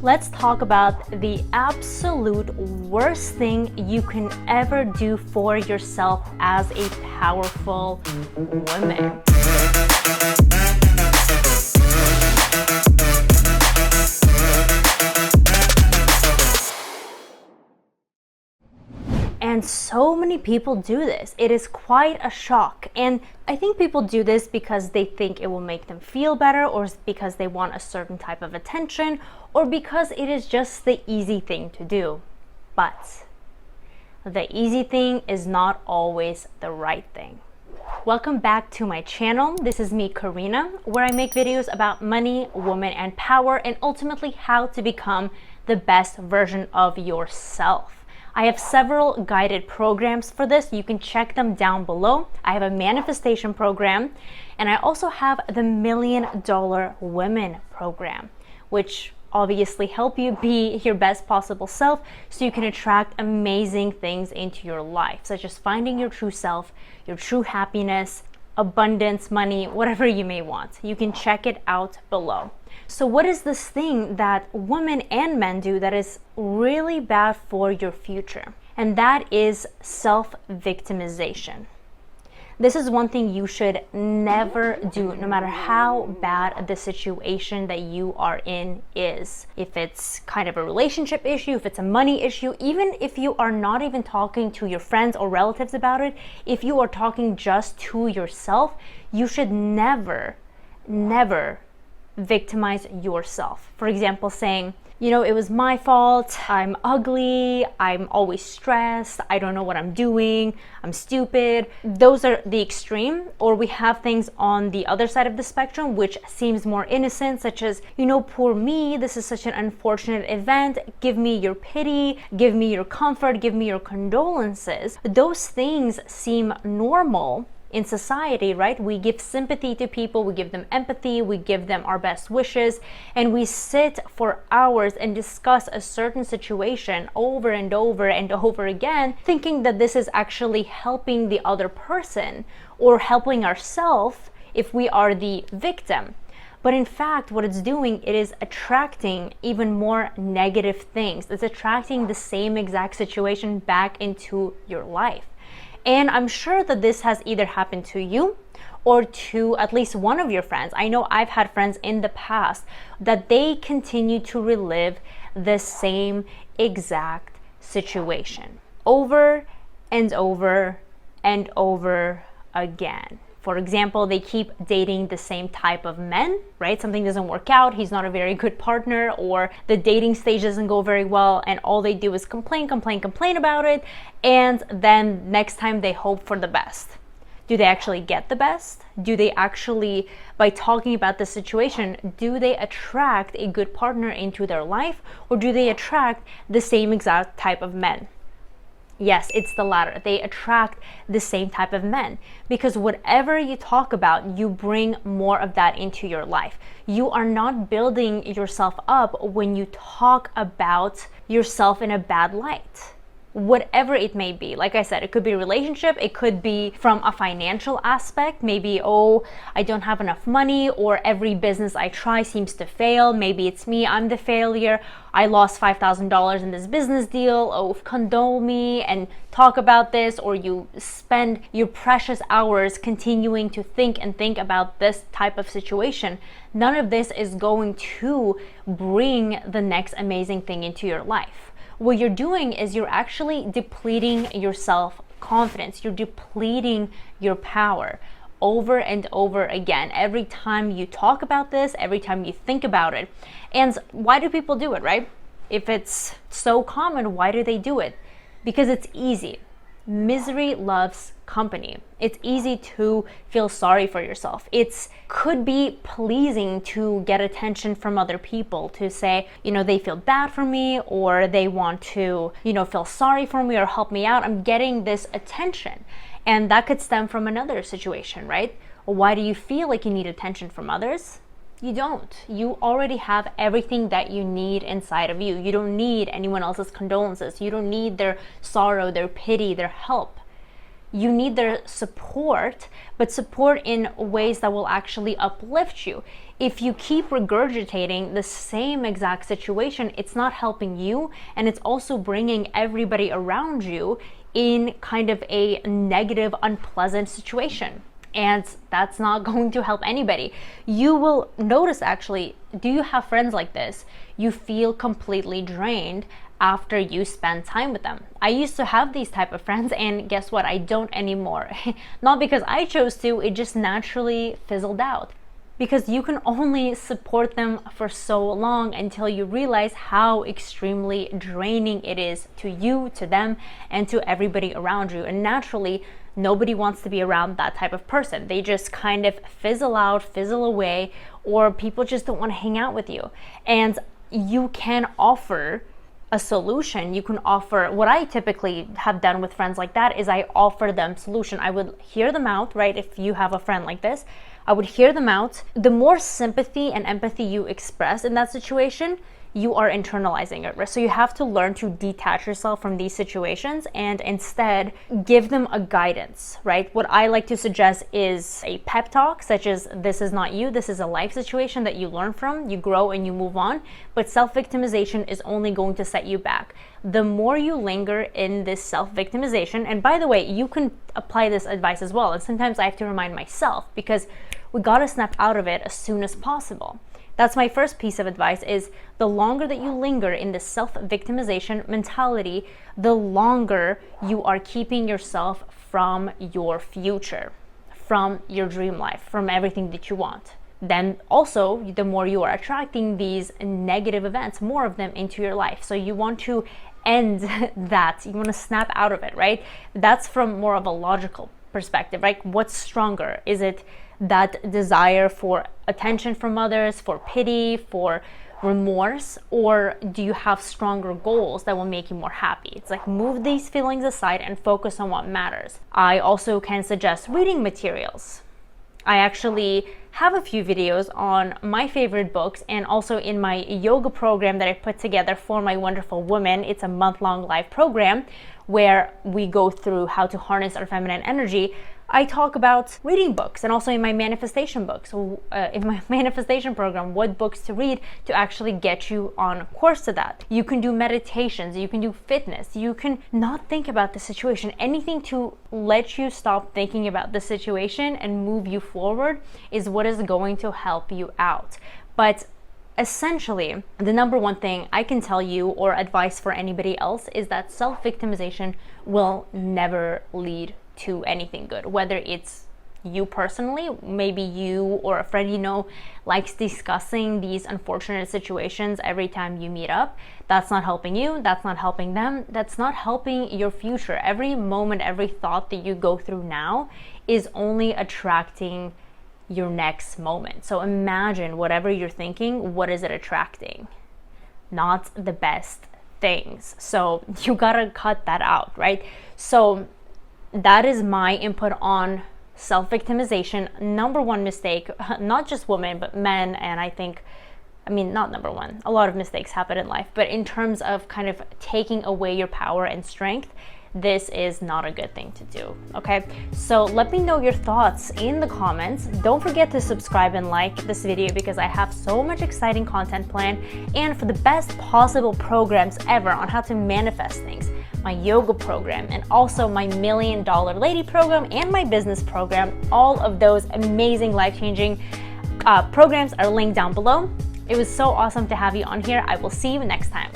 Let's talk about the absolute worst thing you can ever do for yourself as a powerful woman. And so many people do this. It is quite a shock. And I think people do this because they think it will make them feel better, or because they want a certain type of attention, or because it is just the easy thing to do. But the easy thing is not always the right thing. Welcome back to my channel. This is me, Karina, where I make videos about money, women, and power, and ultimately how to become the best version of yourself. I have several guided programs for this. You can check them down below. I have a manifestation program, and I also have the $1 Million Women program, which obviously help you be your best possible self so you can attract amazing things into your life, such as finding your true self, your true happiness, abundance, money, whatever you may want. You can check it out below. So what is this thing that women and men do that is really bad for your future? And that is self-victimization. This is one thing you should never do, no matter how bad the situation that you are in is. If it's kind of a relationship issue, if it's a money issue, even if you are not even talking to your friends or relatives about it, if you are talking just to yourself, you should never victimize yourself. For example, saying, you know, it was my fault, I'm ugly, I'm always stressed, I don't know what I'm doing, I'm stupid. Those are the extreme. Or we have things on the other side of the spectrum, which seems more innocent, such as, you know, poor me, this is such an unfortunate event, give me your pity, give me your comfort, give me your condolences. Those things seem normal in society, right? We give sympathy to people, we give them empathy, we give them our best wishes, and we sit for hours and discuss a certain situation over and over and over again, thinking that this is actually helping the other person or helping ourselves if we are the victim. But in fact, what it's doing, it is attracting even more negative things. It's attracting the same exact situation back into your life. And I'm sure that this has either happened to you or to at least one of your friends. I know I've had friends in the past that they continue to relive the same exact situation over and over and over again. For example, they keep dating the same type of men, right? Something doesn't work out, he's not a very good partner, or the dating stage doesn't go very well, and all they do is complain about it, and then next time they hope for the best. Do they actually get the best? Do they actually, by talking about the situation, do they attract a good partner into their life, or do they attract the same exact type of men? Yes, it's the latter. They attract the same type of men, because whatever you talk about, you bring more of that into your life. You are not building yourself up when you talk about yourself in a bad light. Whatever it may be. Like I said, it could be a relationship, it could be from a financial aspect, maybe, oh, I don't have enough money, or every business I try seems to fail, maybe it's me, I'm the failure, I lost $5,000 in this business deal, oh, condole me and talk about this, or you spend your precious hours continuing to think about this type of situation. None of this is going to bring the next amazing thing into your life. What you're doing is you're actually depleting your self-confidence. You're depleting your power over and over again. Every time you talk about this, every time you think about it. And why do people do it, right? If it's so common, why do they do it? Because it's easy. Misery loves company. It's easy to feel sorry for yourself. It could be pleasing to get attention from other people, to say, you know, they feel bad for me, or they want to, you know, feel sorry for me or help me out. I'm getting this attention. And that could stem from another situation, right? Why do you feel like you need attention from others? You don't. You already have everything that you need inside of you. You don't need anyone else's condolences. You don't need their sorrow, their pity, their help. You need their support, but support in ways that will actually uplift you. If you keep regurgitating the same exact situation, it's not helping you, and it's also bringing everybody around you in kind of a negative, unpleasant situation. And that's not going to help anybody. You will notice, actually, do you have friends like this? You feel completely drained after you spend time with them. I used to have these type of friends, and guess what? I don't anymore. Not because I chose to, it just naturally fizzled out. Because you can only support them for so long until you realize how extremely draining it is to you, to them, and to everybody around you. And naturally, nobody wants to be around that type of person. They just kind of fizzle out, fizzle away, or people just don't want to hang out with you. And you can offer a solution. You can offer, what I typically have done with friends like that is I offer them solution. I would hear them out, right? If you have a friend like this, I would hear them out. The more sympathy and empathy you express in that situation, you are internalizing it. So you have to learn to detach yourself from these situations and instead give them a guidance, right? What I like to suggest is a pep talk, such as, this is not you, this is a life situation that you learn from, you grow and you move on, but self-victimization is only going to set you back. The more you linger in this self-victimization, and by the way, you can apply this advice as well, and sometimes I have to remind myself, because we gotta snap out of it as soon as possible. That's my first piece of advice, is the longer that you linger in the self-victimization mentality, the longer you are keeping yourself from your future, from your dream life, from everything that you want. Then also, the more you are attracting these negative events, more of them into your life. So you want to end that. You want to snap out of it, right? That's from more of a logical perspective, right? What's stronger? Is it that desire for attention from others, for pity, for remorse, or do you have stronger goals that will make you more happy? It's like, move these feelings aside and focus on what matters. I also can suggest reading materials. I actually have a few videos on my favorite books, and also in my yoga program that I put together for my wonderful women. It's a month-long live program where we go through how to harness our feminine energy. I talk about reading books, and also in my manifestation books, in my manifestation program, what books to read to actually get you on course to that. You can do meditations, you can do fitness, you can not think about the situation. Anything to let you stop thinking about the situation and move you forward is what is going to help you out. But essentially, the number one thing I can tell you, or advice for anybody else, is that self-victimization will never lead to anything good. Whether it's you personally, maybe you or a friend you know likes discussing these unfortunate situations every time you meet up. That's not helping you, that's not helping them, that's not helping your future. Every moment, every thought that you go through now is only attracting your next moment. So imagine whatever you're thinking, what is it attracting? Not the best things. So you gotta cut that out, right? So that is my input on self-victimization. Number one mistake, not just women, but men, and not number one, a lot of mistakes happen in life, but in terms of kind of taking away your power and strength, this is not a good thing to do, okay? So let me know your thoughts in the comments. Don't forget to subscribe and like this video, because I have so much exciting content planned, and for the best possible programs ever on how to manifest things, my yoga program, and also my $1 Million Lady program and my business program. All of those amazing life-changing programs are linked down below. It was so awesome to have you on here. I will see you next time.